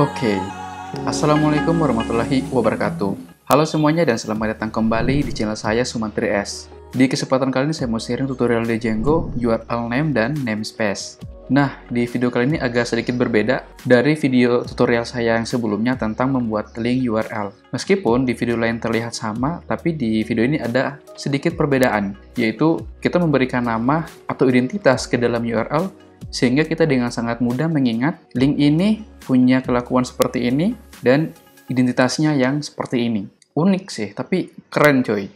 Oke, Assalamualaikum warahmatullahi wabarakatuh. Halo semuanya dan selamat datang kembali di channel saya Sumantri S. Di kesempatan kali ini saya mau sharing tutorial Django, URL name, dan namespace. Nah, di video kali ini agak sedikit berbeda dari video tutorial saya yang sebelumnya tentang membuat link URL. Meskipun di video lain terlihat sama, tapi di video ini ada sedikit perbedaan, yaitu kita memberikan nama atau identitas ke dalam URL sehingga kita dengan sangat mudah mengingat link ini punya kelakuan seperti ini dan identitasnya yang seperti ini. Unik sih, tapi keren coy.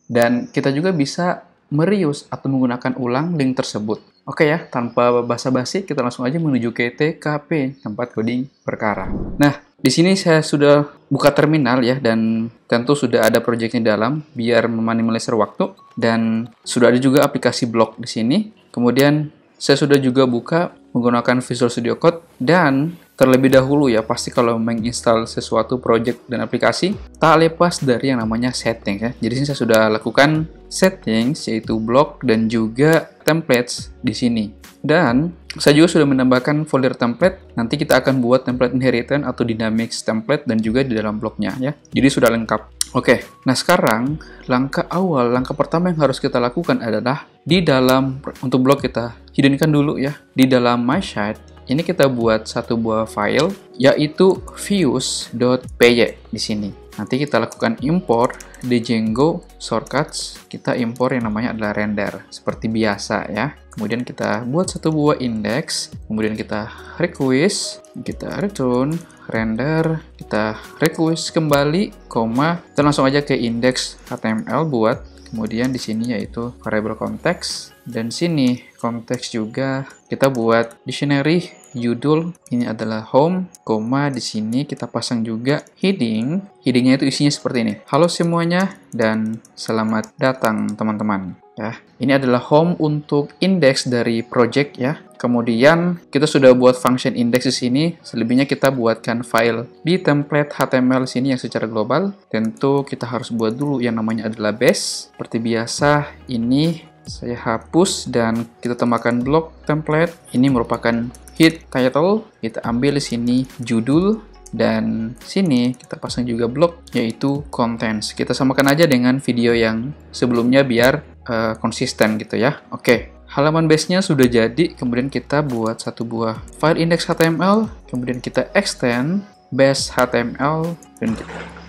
Dan kita juga bisa mereuse atau menggunakan ulang link tersebut. Oke ya, tanpa basa-basi kita langsung aja menuju ke TKP, tempat coding perkara. Nah, di sini saya sudah buka terminal ya, dan tentu sudah ada project di dalam biar meminimalisir waktu, dan sudah ada juga aplikasi blog di sini. Kemudian saya sudah juga buka menggunakan Visual Studio Code, dan terlebih dahulu ya, pasti kalau menginstal sesuatu project dan aplikasi, tak lepas dari yang namanya settings ya. Jadi sini saya sudah lakukan settings, yaitu blog dan juga templates di sini. Dan saya juga sudah menambahkan folder template, nanti kita akan buat template inheritance atau dynamics template dan juga di dalam blognya ya. Jadi sudah lengkap. Oke, nah sekarang langkah pertama yang harus kita lakukan adalah di dalam, untuk blog kita hiddenkan dulu ya, di dalam my site ini kita buat satu buah file yaitu views.py di sini. Nanti kita lakukan import Django shortcuts, kita import yang namanya adalah render seperti biasa ya. Kemudian kita buat satu buah index, kemudian kita request, kita return render, kita request kembali, koma, kita langsung aja ke index HTML buat, kemudian di sini yaitu variable context, dan sini konteks juga kita buat dictionary judul, ini adalah home, koma, di sini kita pasang juga heading. Headingnya itu isinya seperti ini. Halo semuanya dan selamat datang teman-teman. Ya, ini adalah home untuk index dari project ya. Kemudian kita sudah buat function index di sini. Selebihnya kita buatkan file di template HTML sini yang secara global. Tentu kita harus buat dulu yang namanya adalah base. Seperti biasa ini saya hapus dan kita tambahkan blog template. Ini merupakan head title. Kita ambil di sini judul, dan sini kita pasang juga blog yaitu contents. Kita samakan aja dengan video yang sebelumnya biar konsisten gitu ya. Oke, halaman base-nya sudah jadi. Kemudian kita buat satu buah file index HTML, kemudian kita extend base HTML, dan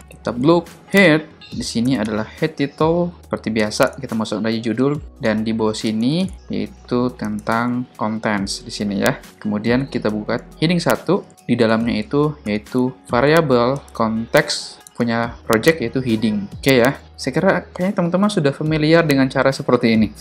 kita blog head. Di sini adalah head title, seperti biasa kita masukkan aja judul, dan di bawah sini yaitu tentang contents di sini ya. Kemudian kita buka heading 1, di dalamnya itu yaitu variable context punya project yaitu heading. Oke ya, saya kira kayaknya teman-teman sudah familiar dengan cara seperti ini.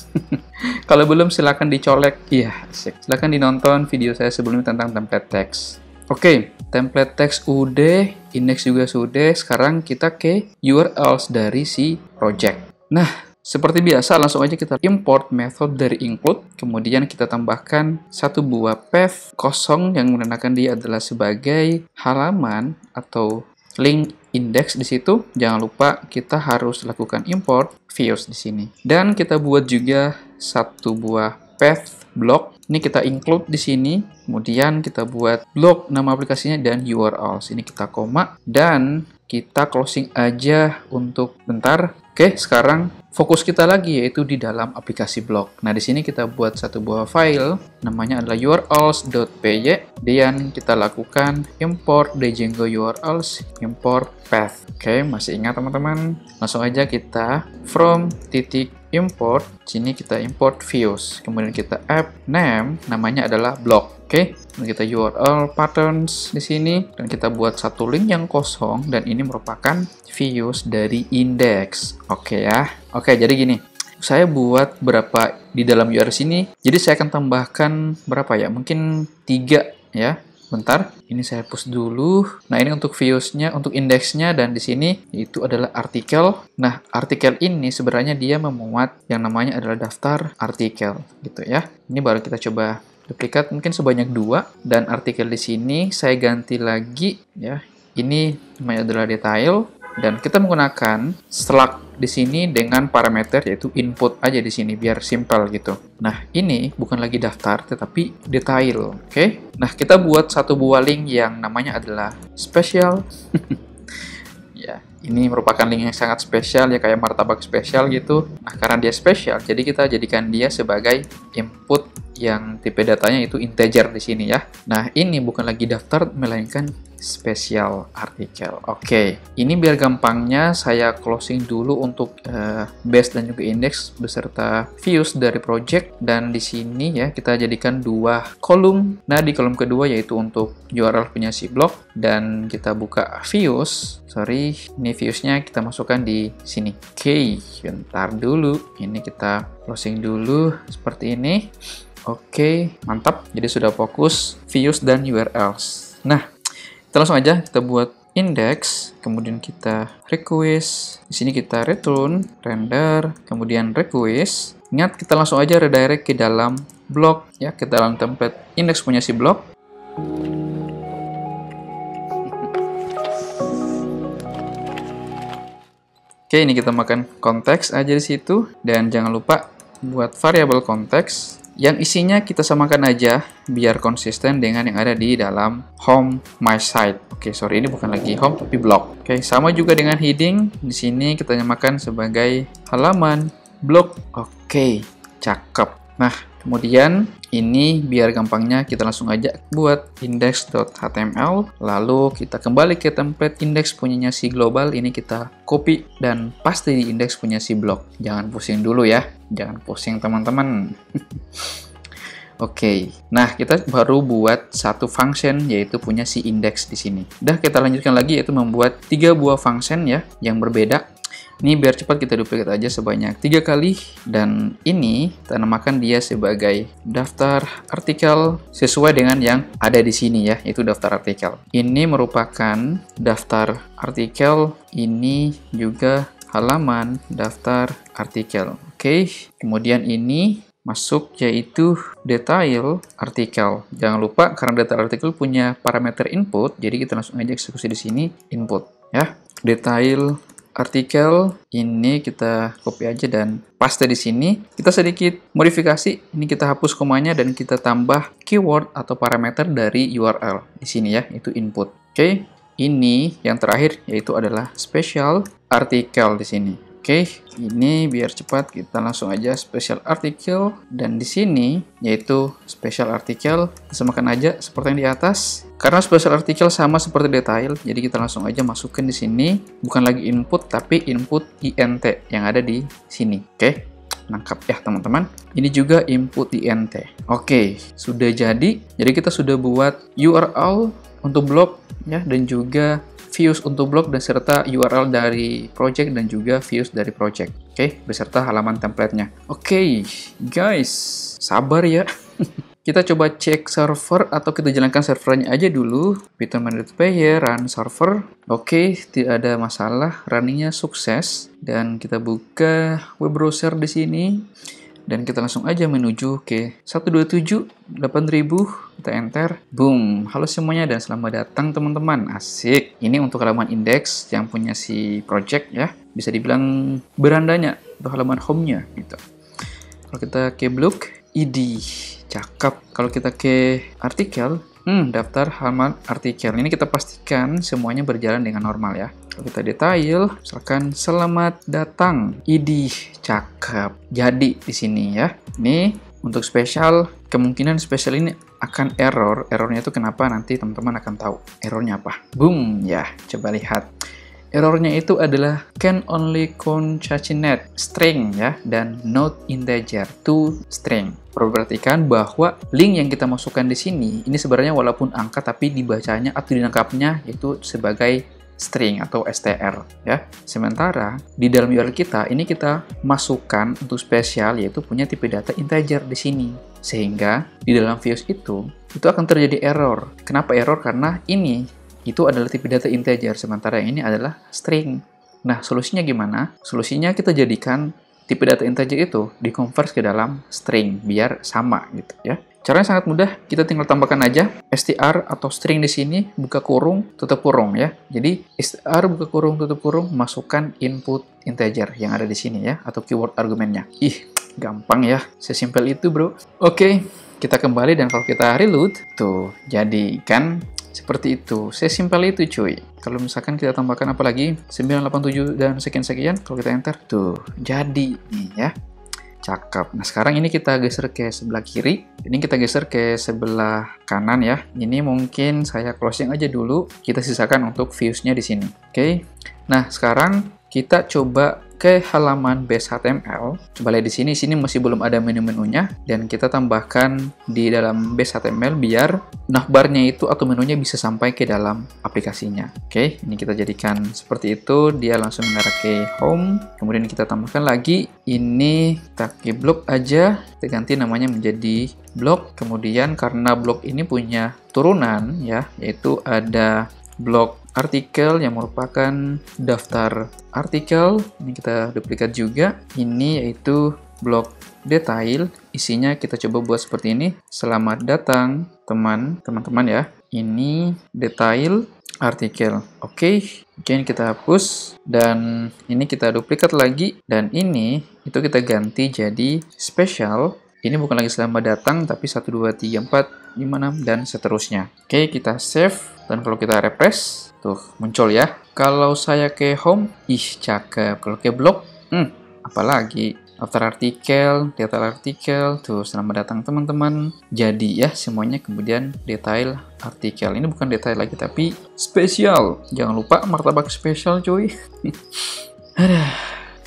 Kalau belum silahkan dicolek, iya, silahkan dinonton video saya sebelumnya tentang template text. Oke, template text udah, index juga sudah, sekarang kita ke URLs dari si project. Nah, seperti biasa langsung aja kita import method dari include, kemudian kita tambahkan satu buah path kosong yang menandakan dia adalah sebagai halaman atau link index di situ. Jangan lupa kita harus lakukan import views di sini. Dan kita buat juga satu buah path blog. Ini kita include di sini. Kemudian kita buat blog nama aplikasinya dan URLs. Ini kita koma dan kita closing aja untuk bentar. Oke, sekarang fokus kita lagi yaitu di dalam aplikasi blog. Nah, di sini kita buat satu buah file namanya adalah urls.py, dan kita lakukan import Django URLs, import path. Oke, masih ingat teman-teman? Langsung aja kita from titik import, sini kita import views, kemudian kita add name, namanya adalah blog. Oke, kita URL patterns di sini, dan kita buat satu link yang kosong, dan ini merupakan views dari index. Oke ya. Oke, jadi gini, saya buat berapa di dalam URL sini, jadi saya akan tambahkan berapa ya, mungkin 3 ya. Bentar, ini saya hapus dulu. Nah, ini untuk views-nya, untuk indeksnya, dan di sini itu adalah artikel. Nah, artikel ini sebenarnya dia memuat yang namanya adalah daftar artikel gitu ya. Ini baru kita coba duplikat mungkin sebanyak 2, dan artikel di sini saya ganti lagi ya. Ini namanya adalah detail, dan kita menggunakan slug di sini dengan parameter yaitu input aja di sini biar simple gitu. Nah, ini bukan lagi daftar tetapi detail, oke? Nah, kita buat satu buah link yang namanya adalah special. Ya, ini merupakan link yang sangat spesial ya, kayak martabak spesial gitu. Nah, karena dia spesial, jadi kita jadikan dia sebagai input yang tipe datanya itu integer di sini ya. Nah, ini bukan lagi daftar melainkan special artikel. Oke, ini biar gampangnya saya closing dulu untuk base dan juga index beserta views dari project, dan di sini ya kita jadikan dua kolom. Nah, di kolom kedua yaitu untuk URL punya si blog, dan kita buka views. Sorry, ini viewsnya kita masukkan di sini. Oke, bentar dulu. Ini kita closing dulu seperti ini. Oke, mantap. Jadi sudah fokus views dan URLs. Nah, kita langsung aja kita buat index, kemudian kita request. Di sini kita return, render, kemudian request. Ingat, kita langsung aja redirect ke dalam blog ya, ke dalam template index punya si blog. Oke, ini kita makan konteks aja di situ, dan jangan lupa buat variabel konteks yang isinya kita samakan aja biar konsisten dengan yang ada di dalam home my site. Oke, sorry, ini bukan lagi home tapi blog. Oke, sama juga dengan heading. Di sini kita nyamakan sebagai halaman blog. Oke, cakep. Nah, kemudian ini biar gampangnya kita langsung aja buat index.html, lalu kita kembali ke template index punyanya si global. Ini kita copy dan paste di index punya si blog. Jangan pusing dulu ya, jangan pusing teman-teman. Oke, nah kita baru buat satu function yaitu punya si index di sini. Udah, kita lanjutkan lagi yaitu membuat 3 buah function ya yang berbeda. Ini biar cepat kita duplicate aja sebanyak 3 kali, dan ini kita namakan dia sebagai daftar artikel sesuai dengan yang ada di sini ya, itu daftar artikel. Ini merupakan daftar artikel, ini juga halaman daftar artikel. Oke, kemudian ini masuk yaitu detail artikel. Jangan lupa karena detail artikel punya parameter input, jadi kita langsung aja eksekusi di sini input ya. Detail artikel ini kita copy aja dan paste di sini. Kita sedikit modifikasi. Ini kita hapus komanya dan kita tambah keyword atau parameter dari URL di sini ya, itu input. Oke, ini yang terakhir yaitu adalah special artikel di sini. Oke, ini biar cepat kita langsung aja special article, dan di sini yaitu special article disamakan aja seperti yang di atas. Karena special article sama seperti detail, jadi kita langsung aja masukkan di sini, bukan lagi input tapi input int yang ada di sini. Oke, nangkap ya teman-teman. Ini juga input int. Oke, sudah jadi. Jadi kita sudah buat URL untuk blog ya, dan juga views untuk blog dan serta URL dari project dan juga views dari project. Oke, beserta halaman template-nya. Oke, guys, sabar ya. Kita coba cek server atau kita jalankan servernya aja dulu. Python managed player, run server. Oke, tidak ada masalah, runningnya sukses. Dan kita buka web browser di sini. Dan kita langsung aja menuju ke 127.8000, kita enter, boom, halo semuanya dan selamat datang teman-teman, asik. Ini untuk halaman index yang punya si project ya, bisa dibilang berandanya atau halaman home-nya gitu. Kalau kita ke blog, id, cakep. Kalau kita ke artikel, daftar halaman artikel. Ini kita pastikan semuanya berjalan dengan normal ya. Kalau kita detail, misalkan selamat datang, id, cakep. Jadi di sini ya. Ini untuk spesial, kemungkinan spesial ini akan error. Errornya itu kenapa? Nanti teman-teman akan tahu errornya apa. Boom, ya. Coba lihat. Errornya itu adalah can only concatenate string ya, dan not integer to string. Perlu perhatikan bahwa link yang kita masukkan di sini ini sebenarnya walaupun angka tapi dibacanya atau dinangkapnya itu sebagai string atau str ya. Sementara di dalam URL kita ini kita masukkan untuk spesial yaitu punya tipe data integer di sini. Sehingga di dalam views itu akan terjadi error. Kenapa error? Karena ini itu adalah tipe data integer, sementara yang ini adalah string. Nah, solusinya gimana? Solusinya kita jadikan tipe data integer itu dikonvers ke dalam string biar sama gitu ya. Caranya sangat mudah, kita tinggal tambahkan aja str atau string di sini, buka kurung, tutup kurung ya. Jadi str buka kurung, tutup kurung, masukkan input integer yang ada di sini ya, atau keyword argumennya. Ih, gampang ya, sesimpel itu bro. Oke, kita kembali dan kalau kita reload, tuh jadi kan seperti itu, sesimpel itu cuy. Kalau misalkan kita tambahkan apa lagi, 987 dan sekian-sekian, kalau kita enter, tuh jadi nih ya. Cakep. Nah, sekarang ini kita geser ke sebelah kiri. Ini kita geser ke sebelah kanan ya. Ini mungkin saya closing aja dulu. Kita sisakan untuk views-nya di sini. Oke. Nah, sekarang kita coba ke halaman base HTML. Coba lihat di sini masih belum ada menu-menunya dan kita tambahkan di dalam base HTML biar navbarnya itu atau menunya bisa sampai ke dalam aplikasinya. Oke, ini kita jadikan seperti itu, dia langsung mengarah ke home. Kemudian kita tambahkan lagi, ini kita ke blog aja, kita ganti namanya menjadi blog. Kemudian karena blog ini punya turunan ya, yaitu ada blog artikel yang merupakan daftar artikel. Ini kita duplikat juga. Ini yaitu blog detail. Isinya kita coba buat seperti ini. Selamat datang teman-teman ya. Ini detail artikel. Oke, ini kita hapus dan ini kita duplikat lagi dan ini itu kita ganti jadi special. Ini bukan lagi selamat datang, tapi 1, 2, 3, 4, 5, 6, dan seterusnya. Oke, kita save. Dan kalau kita refresh, tuh muncul ya. Kalau saya ke home, ih cakep. Kalau ke blog, apalagi daftar artikel, detail artikel, tuh selamat datang teman-teman. Jadi ya semuanya kemudian detail artikel. Ini bukan detail lagi, tapi spesial. Jangan lupa martabak spesial cuy.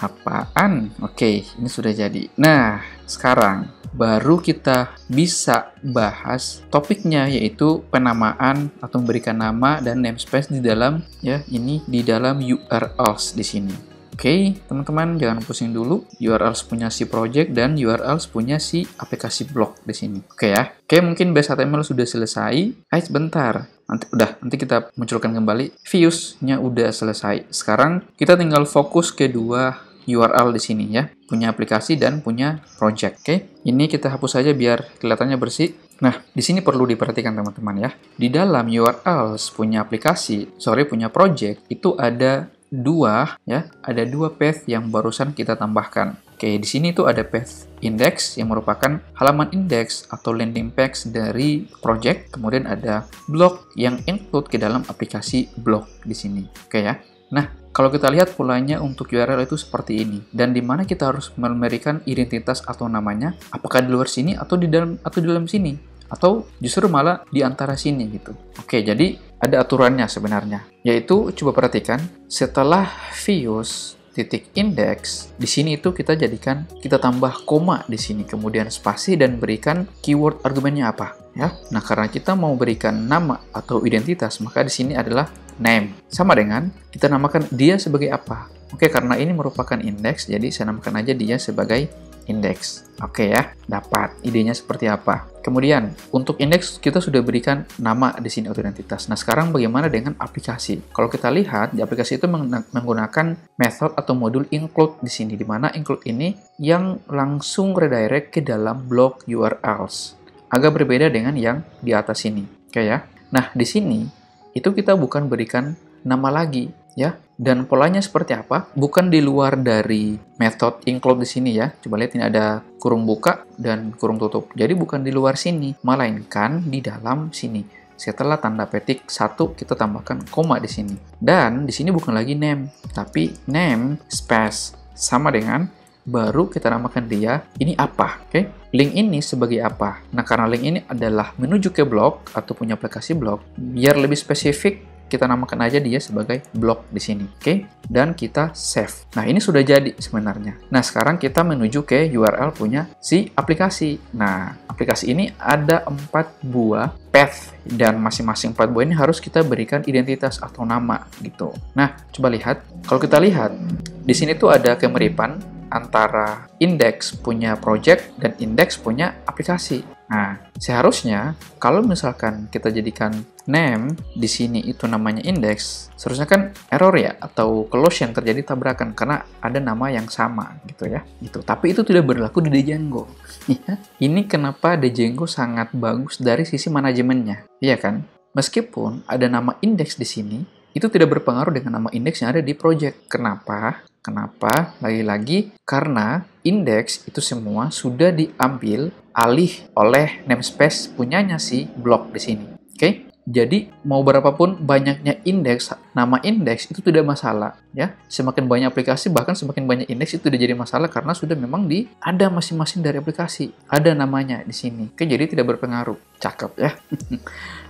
Apaan? Oke, ini sudah jadi. Nah, sekarang baru kita bisa bahas topiknya, yaitu penamaan atau memberikan nama dan namespace di dalam ya, ini di dalam URLs di sini. Oke, teman-teman jangan pusing dulu. URLs punya si project dan URLs punya si aplikasi blog di sini. Oke ya. Oke, mungkin base HTML sudah selesai. Sebentar. Nanti kita munculkan kembali. Views-nya udah selesai. Sekarang kita tinggal fokus ke dua URL di sini ya, punya aplikasi dan punya project. Oke, ini kita hapus saja biar kelihatannya bersih. Nah, di sini perlu diperhatikan teman-teman ya. Di dalam URLs punya punya project itu ada dua path yang barusan kita tambahkan. Oke, di sini tuh ada path index yang merupakan halaman index atau landing page dari project. Kemudian ada blog yang include ke dalam aplikasi blog di sini. Oke ya. Nah, kalau kita lihat polanya untuk URL itu seperti ini, dan di mana kita harus memberikan identitas atau namanya, apakah di luar sini atau di dalam sini, atau justru malah di antara sini gitu. Oke, jadi ada aturannya sebenarnya, yaitu coba perhatikan setelah views titik index di sini itu kita tambah koma di sini, kemudian spasi dan berikan keyword argumennya apa ya. Nah, karena kita mau berikan nama atau identitas, maka di sini adalah name. Sama dengan kita namakan dia sebagai apa. Oke, karena ini merupakan indeks, jadi saya namakan aja dia sebagai indeks. Oke ya, dapat idenya seperti apa. Kemudian, untuk indeks kita sudah berikan nama di sini atau identitas. Nah, sekarang bagaimana dengan aplikasi? Kalau kita lihat, di aplikasi itu menggunakan method atau modul include di sini, di mana include ini yang langsung redirect ke dalam blog URLs. Agak berbeda dengan yang di atas ini. Oke ya. Nah, di sini itu kita bukan berikan nama lagi ya. Dan polanya seperti apa? Bukan di luar dari method include di sini ya. Coba lihat, ini ada kurung buka dan kurung tutup. Jadi bukan di luar sini, melainkan di dalam sini. Setelah tanda petik 1 kita tambahkan koma di sini. Dan di sini bukan lagi name, tapi name space sama dengan baru kita namakan dia ini apa. Oke? Link ini sebagai apa? Nah, karena link ini adalah menuju ke blog atau punya aplikasi blog, biar lebih spesifik kita namakan aja dia sebagai blog di sini. Oke? Dan kita save. Nah, ini sudah jadi sebenarnya. Nah, sekarang kita menuju ke URL punya si aplikasi. Nah, aplikasi ini ada 4 buah path dan masing-masing 4 buah ini harus kita berikan identitas atau nama gitu. Nah, coba lihat. Kalau kita lihat di sini tuh ada kemiripan antara indeks punya project dan indeks punya aplikasi. Nah, seharusnya kalau misalkan kita jadikan name di sini itu namanya index, seharusnya kan error ya, atau close yang terjadi tabrakan karena ada nama yang sama gitu ya. Gitu. Tapi itu tidak berlaku di Django. Ya. Ini kenapa Django sangat bagus dari sisi manajemennya, iya kan? Meskipun ada nama index di sini, itu tidak berpengaruh dengan nama indeks yang ada di project. Kenapa? Kenapa? Lagi-lagi karena indeks itu semua sudah diambil alih oleh namespace punyanya si blog di sini. Oke? Jadi mau berapapun banyaknya indeks, nama indeks itu tidak masalah ya. Semakin banyak aplikasi, bahkan semakin banyak indeks itu tidak jadi masalah karena sudah memang ada masing-masing dari aplikasi, ada namanya di sini. Oke, jadi tidak berpengaruh. Cakep ya.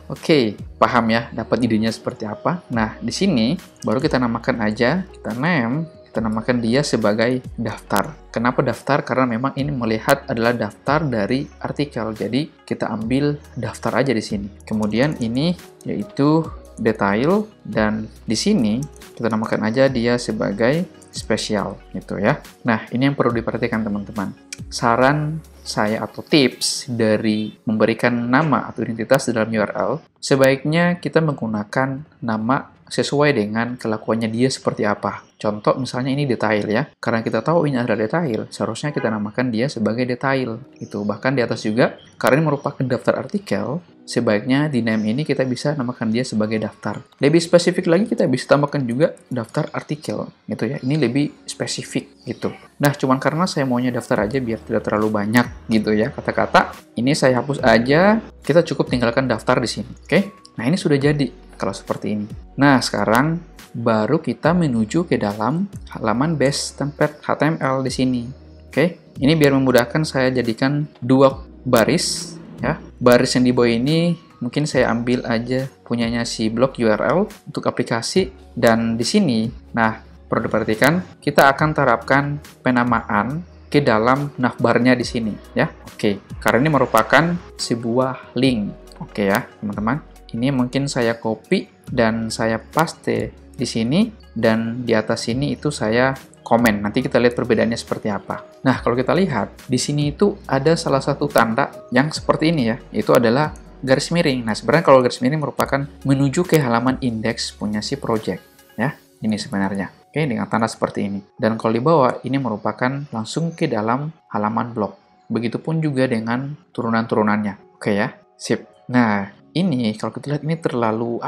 Oke, paham ya, dapat idenya seperti apa. Nah, di sini baru kita namakan aja, kita namakan dia sebagai daftar. Kenapa daftar? Karena memang ini melihat adalah daftar dari artikel. Jadi, kita ambil daftar aja di sini. Kemudian ini yaitu detail, dan di sini kita namakan aja dia sebagai spesial gitu ya. Nah, ini yang perlu diperhatikan teman-teman. Saran saya atau tips dari memberikan nama atau identitas dalam URL, sebaiknya kita menggunakan nama sesuai dengan kelakuannya dia seperti apa. Contoh misalnya ini detail ya. Karena kita tahu ini adalah detail, seharusnya kita namakan dia sebagai detail. Itu bahkan di atas juga, karena ini merupakan daftar artikel, sebaiknya di name ini kita bisa namakan dia sebagai daftar. Lebih spesifik lagi kita bisa tambahkan juga daftar artikel gitu ya. Ini lebih spesifik gitu. Nah, cuman karena saya maunya daftar aja biar tidak terlalu banyak gitu ya kata-kata. Ini saya hapus aja. Kita cukup tinggalkan daftar di sini. Oke? Nah, ini sudah jadi kalau seperti ini. Nah, sekarang baru kita menuju ke dalam halaman base template HTML di sini. Oke? Ini biar memudahkan saya jadikan dua baris ya. Baris yang di bawah ini mungkin saya ambil aja punyanya si blog URL untuk aplikasi, dan di sini nah perlu diperhatikan kita akan terapkan penamaan ke dalam navbarnya di sini ya. Oke, karena ini merupakan sebuah link. Oke ya, teman-teman. Ini mungkin saya copy dan saya paste di sini, dan di atas sini itu saya komen. Nanti kita lihat perbedaannya seperti apa. Nah, kalau kita lihat di sini itu ada salah satu tanda yang seperti ini ya, itu adalah garis miring. Nah, sebenarnya kalau garis miring merupakan menuju ke halaman indeks punya si project ya. Ini sebenarnya. Oke, dengan tanda seperti ini. Dan kalau di bawah ini merupakan langsung ke dalam halaman blog. Begitupun juga dengan turunan-turunannya. Oke ya. Sip. Nah, ini kalau kita lihat ini terlalu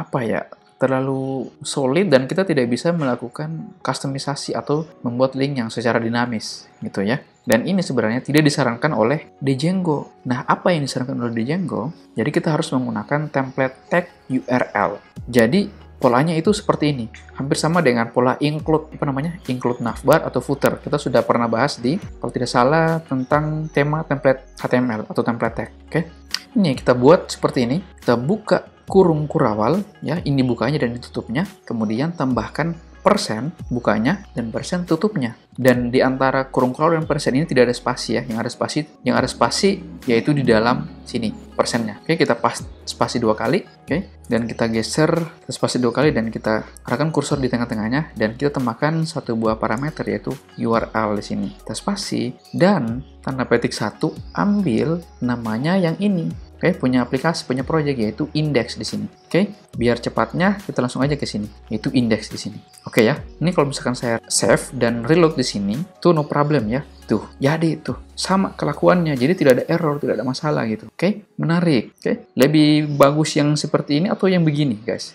terlalu solid dan kita tidak bisa melakukan customisasi atau membuat link yang secara dinamis gitu ya. Dan ini sebenarnya tidak disarankan oleh Django. Nah, apa yang disarankan oleh Django? Jadi kita harus menggunakan template tag URL. Jadi polanya itu seperti ini, hampir sama dengan pola include include navbar atau footer. Kita sudah pernah bahas di, kalau tidak salah, tentang tema template HTML atau template tag. Oke. Ini kita buat seperti ini. Kita buka kurung kurawal, ya, ini bukanya dan ditutupnya. Kemudian tambahkan persen bukanya dan persen tutupnya. Dan di antara kurung kurawal dan persen ini tidak ada spasi ya. Yang ada spasi yaitu di dalam sini persennya. Oke, kita pas spasi 2 kali. Oke, dan kita geser spasi 2 kali dan kita arahkan kursor di tengah-tengahnya dan kita tambahkan satu buah parameter yaitu URL di sini. Kita spasi dan tanda petik 1 ambil namanya yang ini. Oke, punya aplikasi, punya project yaitu index di sini. Oke, biar cepatnya kita langsung aja ke sini, yaitu index di sini. Oke ya. Ini kalau misalkan saya save dan reload di sini, tuh no problem ya. Tuh, jadi tuh sama kelakuannya. Jadi tidak ada error, tidak ada masalah gitu. Oke, menarik. Oke, lebih bagus yang seperti ini atau yang begini, guys?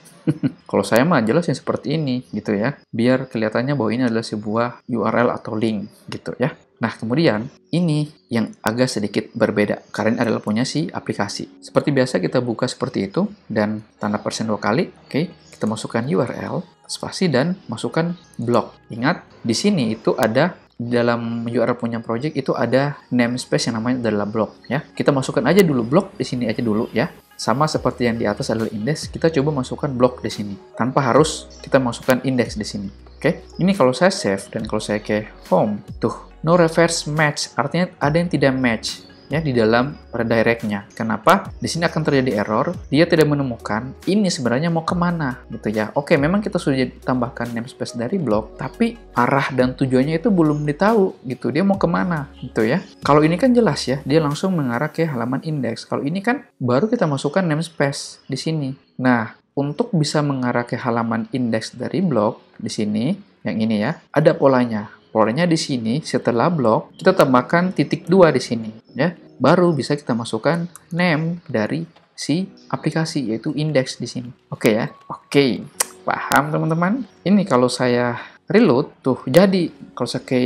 Kalau saya mah jelas yang seperti ini gitu ya. Biar kelihatannya bahwa ini adalah sebuah URL atau link gitu ya. Nah, kemudian ini yang agak sedikit berbeda karena ini adalah punya si aplikasi. Seperti biasa kita buka seperti itu dan tanda persen 2 kali. Oke, kita masukkan URL, spasi dan masukkan blog. Ingat, di sini itu ada dalam URL punya project itu ada namespace yang namanya adalah blog ya. Kita masukkan aja dulu blog di sini aja dulu ya. Sama seperti yang di atas adalah index, kita coba masukkan blog di sini tanpa harus kita masukkan index di sini. Oke, ini kalau saya save dan kalau saya ke home, tuh no reverse match, artinya ada yang tidak match. ya di dalam redirect-nya. Kenapa? Di sini akan terjadi error, dia tidak menemukan ini sebenarnya mau kemana gitu ya. Oke, memang kita sudah tambahkan namespace dari blok, tapi arah dan tujuannya itu belum ditahu gitu, dia mau kemana gitu ya. Kalau ini kan jelas ya, dia langsung mengarah ke halaman index. Kalau ini kan baru kita masukkan namespace di sini. Nah, untuk bisa mengarah ke halaman index dari blok di sini, yang ini ya, ada polanya. Polanya di sini setelah blok kita tambahkan titik 2 di sini ya. Baru bisa kita masukkan name dari si aplikasi yaitu index di sini. Oke ya. Oke. Paham teman-teman? Ini kalau saya reload tuh jadi, kalau saya ke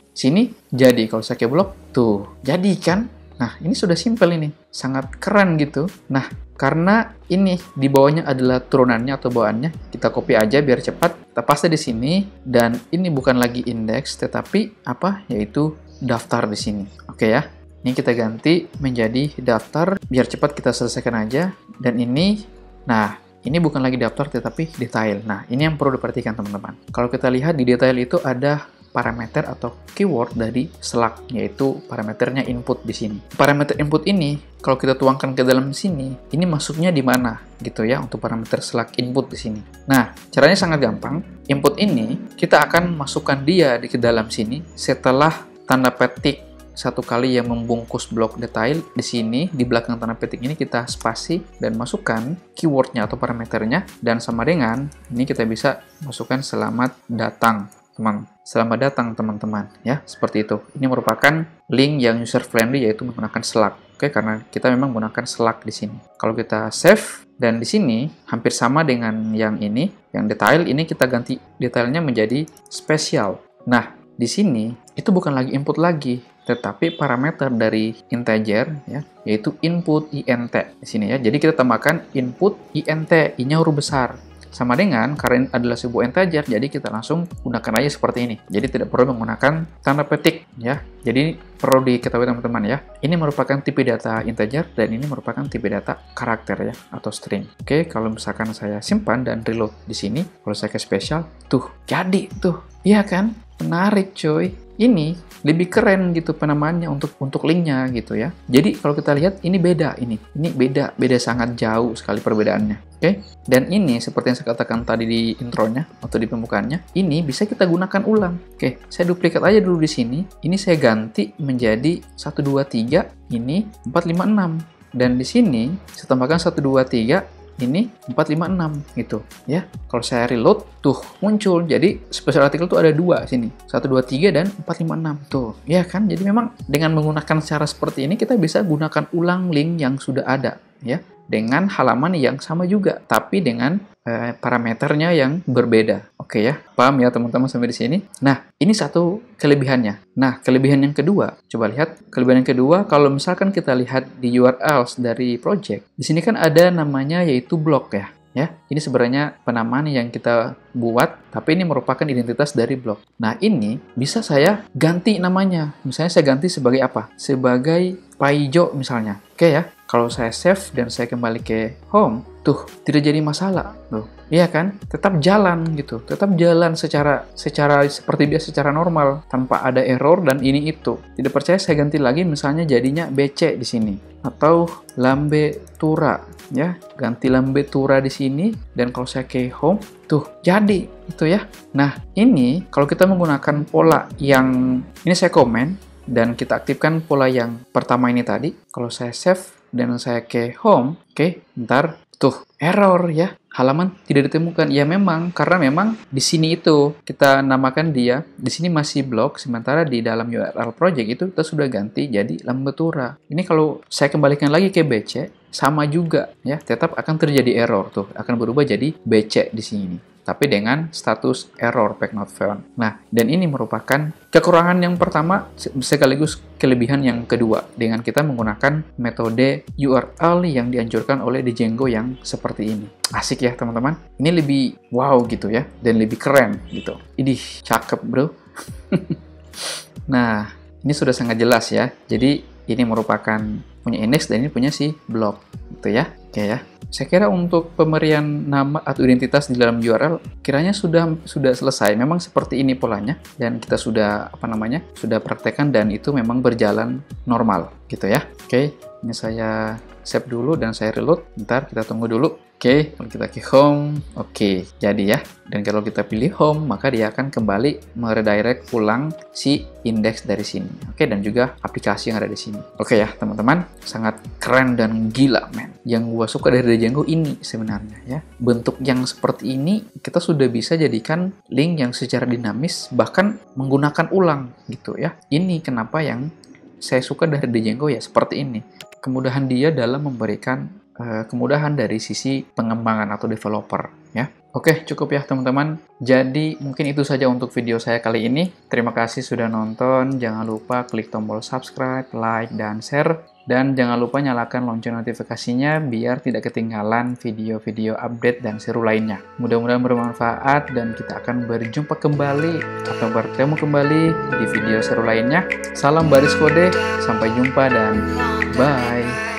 sini jadi, kalau saya ke blok tuh jadi kan. Nah, ini sudah simple ini. Sangat keren gitu. Nah, karena ini di bawahnya adalah turunannya atau bawaannya, kita copy aja biar cepat. Kita paste di sini dan ini bukan lagi index tetapi apa? Yaitu daftar di sini. Oke ya. Ini kita ganti menjadi daftar biar cepat kita selesaikan aja. Dan ini ini bukan lagi daftar tetapi detail. Nah, ini yang perlu diperhatikan teman-teman. Kalau kita lihat di detail itu ada parameter atau keyword dari Slack, yaitu parameternya input di sini. Parameter input ini, kalau kita tuangkan ke dalam sini, ini masuknya di mana gitu ya untuk parameter Slack input di sini. Nah, caranya sangat gampang. Input ini kita akan masukkan dia di ke dalam sini setelah tanda petik satu kali yang membungkus blok detail di sini, di belakang tanda petik ini kita spasi dan masukkan keywordnya atau parameternya, dan sama dengan ini kita bisa masukkan selamat datang. Selamat datang teman-teman ya, seperti itu. Ini merupakan link yang user friendly yaitu menggunakan Slack. Oke, karena kita memang menggunakan Slack di sini. Kalau kita save dan di sini hampir sama dengan yang ini, yang detail ini kita ganti detailnya menjadi spesial. Nah, di sini itu bukan lagi input lagi, tetapi parameter dari integer ya, yaitu input int di sini ya. Jadi kita tambahkan input int, i-nya huruf besar. Sama dengan, karena ini adalah sebuah integer, jadi kita langsung gunakan aja seperti ini. Jadi tidak perlu menggunakan tanda petik ya. Jadi perlu diketahui teman-teman ya. Ini merupakan tipe data integer dan ini merupakan tipe data karakter ya atau string. Oke, kalau misalkan saya simpan dan reload di sini, kalau saya ke spesial, tuh jadi tuh. Iya kan? Menarik coy. Ini lebih keren gitu penamaannya untuk linknya gitu ya. Jadi kalau kita lihat ini beda ini beda sangat jauh sekali perbedaannya. Oke, dan ini seperti yang saya katakan tadi di intronya atau di pembukaannya, ini bisa kita gunakan ulang. Oke, saya duplikat aja dulu di sini. Ini saya ganti menjadi 1 2 3, ini 4 5 6. Dan di sini saya tambahkan 1 2 3. Ini 456 gitu ya. Kalau saya reload tuh muncul. Jadi special article tuh ada 2 sini. 1 2 3 dan 456 tuh. Ya kan? Jadi memang dengan menggunakan cara seperti ini kita bisa gunakan ulang link yang sudah ada ya, dengan halaman yang sama juga tapi dengan parameternya yang berbeda. Oke ya. Paham ya teman-teman sampai di sini? Nah, ini satu kelebihannya. Nah, kelebihan yang kedua, coba lihat. Kelebihan yang kedua, kalau misalkan kita lihat di URLs dari project, di sini kan ada namanya yaitu blog ya. Ya, ini sebenarnya penamaan yang kita buat, tapi ini merupakan identitas dari blog. Nah, ini bisa saya ganti namanya. Misalnya saya ganti sebagai apa? Sebagai Paijo misalnya. Oke ya. Kalau saya save dan saya kembali ke home, tuh tidak jadi masalah, loh. Iya kan? Tetap jalan gitu. Tetap jalan secara seperti biasa, secara normal tanpa ada error dan ini itu. Tidak percaya saya ganti lagi misalnya jadinya BC di sini atau Lambe Tura ya. Ganti Lambe Tura di sini dan kalau saya ke home, tuh jadi itu ya. Nah, ini kalau kita menggunakan pola yang ini saya komen dan kita aktifkan pola yang pertama ini tadi, kalau saya save dan saya ke home, oke, ntar tuh error ya, halaman tidak ditemukan. Ya memang karena memang di sini itu kita namakan dia, di sini masih blog, sementara di dalam URL project itu kita sudah ganti jadi Lambetura. Ini kalau saya kembalikan lagi ke BC sama juga ya, tetap akan terjadi error tuh, akan berubah jadi BC di sini. Tapi dengan status error page not found. Nah, dan ini merupakan kekurangan yang pertama sekaligus kelebihan yang kedua dengan kita menggunakan metode URL yang dianjurkan oleh Django yang seperti ini. Asik ya teman-teman. Ini lebih wow gitu ya, dan lebih keren gitu. Idih, cakep bro. Nah, ini sudah sangat jelas ya. Jadi ini merupakan punya index dan ini punya si blog gitu ya. Oke ya. Saya kira untuk pemberian nama atau identitas di dalam URL kiranya sudah selesai. Memang seperti ini polanya dan kita sudah sudah praktekkan dan itu memang berjalan normal gitu ya. Oke, ini saya save dulu dan saya reload. Bentar, kita tunggu dulu. Oke, kalau kita ke home, oke, jadi ya. Dan kalau kita pilih home, maka dia akan kembali meredirect ulang si indeks dari sini. Oke, dan juga aplikasi yang ada di sini. Oke ya, teman-teman, sangat keren dan gila, men. Yang gua suka dari Django ini sebenarnya ya. Bentuk yang seperti ini kita sudah bisa jadikan link yang secara dinamis, bahkan menggunakan ulang gitu ya. Ini kenapa yang saya suka dari Django ya seperti ini. Kemudahan dia dalam memberikan kemudahan dari sisi pengembangan atau developer ya. Oke, cukup ya teman-teman. Jadi mungkin itu saja untuk video saya kali ini. Terima kasih sudah nonton. Jangan lupa klik tombol subscribe, like, dan share. Dan jangan lupa nyalakan lonceng notifikasinya biar tidak ketinggalan video-video update dan seru lainnya. Mudah-mudahan bermanfaat dan kita akan berjumpa kembali atau bertemu kembali di video seru lainnya. Salam baris kode, sampai jumpa dan bye!